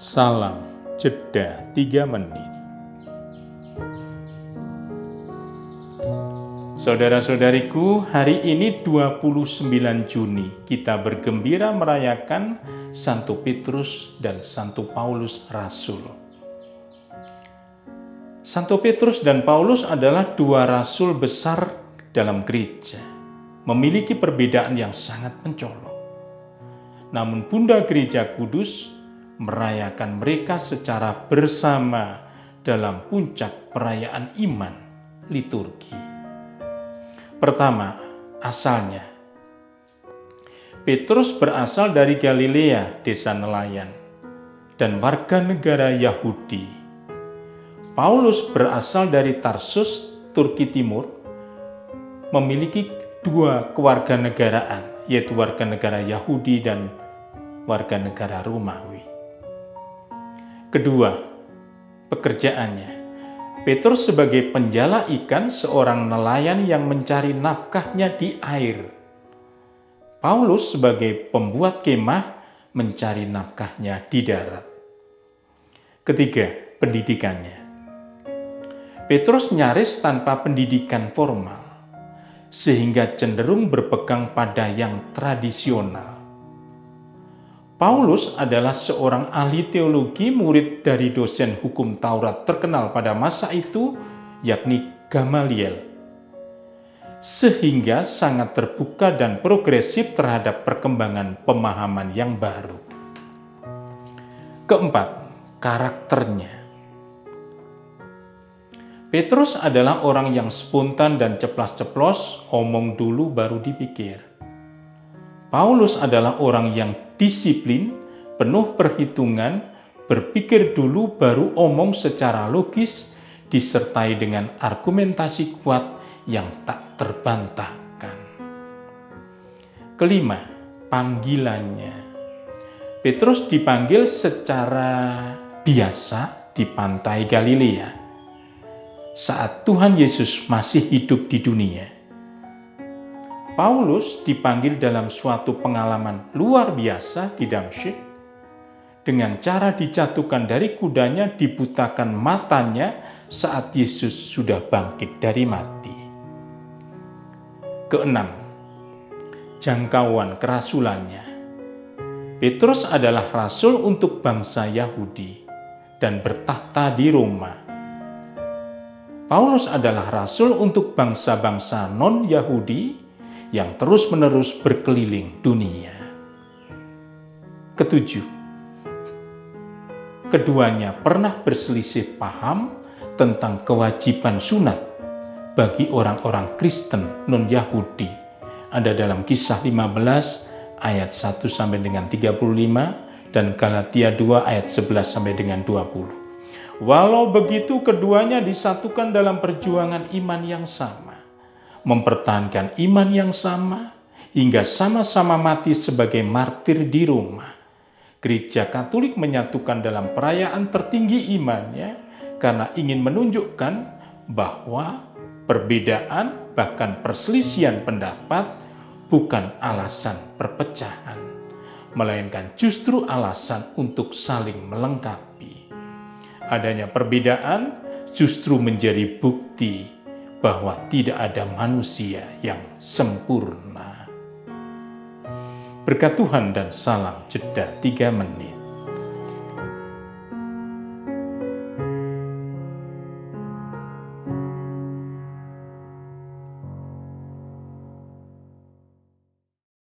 Salam jeda 3 menit. Saudara-saudariku, hari ini 29 Juni kita bergembira merayakan Santo Petrus dan Santo Paulus Rasul. Santo Petrus dan Paulus adalah dua rasul besar dalam gereja, memiliki perbedaan yang sangat mencolok. Namun Bunda Gereja Kudus merayakan mereka secara bersama dalam puncak perayaan iman, liturgi. Pertama, asalnya. Petrus berasal dari Galilea, desa nelayan, dan warga negara Yahudi. Paulus berasal dari Tarsus, Turki Timur, memiliki dua kewarganegaraan, yaitu warga negara Yahudi dan warga negara Romawi. Kedua, pekerjaannya. Petrus sebagai penjala ikan, seorang nelayan yang mencari nafkahnya di air. Paulus sebagai pembuat kemah mencari nafkahnya di darat. Ketiga, pendidikannya. Petrus nyaris tanpa pendidikan formal, sehingga cenderung berpegang pada yang tradisional. Paulus adalah seorang ahli teologi, murid dari dosen hukum Taurat terkenal pada masa itu, yakni Gamaliel, sehingga sangat terbuka dan progresif terhadap perkembangan pemahaman yang baru. Keempat, karakternya. Petrus adalah orang yang spontan dan ceplas-ceplos, omong dulu baru dipikir. Paulus adalah orang yang disiplin, penuh perhitungan, berpikir dulu baru omong secara logis, disertai dengan argumentasi kuat yang tak terbantahkan. Kelima, panggilannya. Petrus dipanggil secara biasa di pantai Galilea saat Tuhan Yesus masih hidup di dunia. Paulus dipanggil dalam suatu pengalaman luar biasa di Damsyik, dengan cara dijatuhkan dari kudanya, dibutakan matanya saat Yesus sudah bangkit dari mati. Keenam, jangkauan kerasulannya. Petrus adalah rasul untuk bangsa Yahudi dan bertahta di Roma. Paulus adalah rasul untuk bangsa-bangsa non-Yahudi yang terus-menerus berkeliling dunia. Ketujuh, keduanya pernah berselisih paham tentang kewajiban sunat bagi orang-orang Kristen non-Yahudi. Ada dalam Kisah 15 ayat 1 sampai dengan 35 dan Galatia 2 ayat 11 sampai dengan 20. Walau begitu, keduanya disatukan dalam perjuangan iman yang sama, mempertahankan iman yang sama, hingga sama-sama mati sebagai martir di Roma. Gereja Katolik menyatukan dalam perayaan tertinggi imannya karena ingin menunjukkan bahwa perbedaan, bahkan perselisihan pendapat, bukan alasan perpecahan, melainkan justru alasan untuk saling melengkapi. Adanya perbedaan justru menjadi bukti bahwa tidak ada manusia yang sempurna. Berkat Tuhan dan salam jeda 3 menit.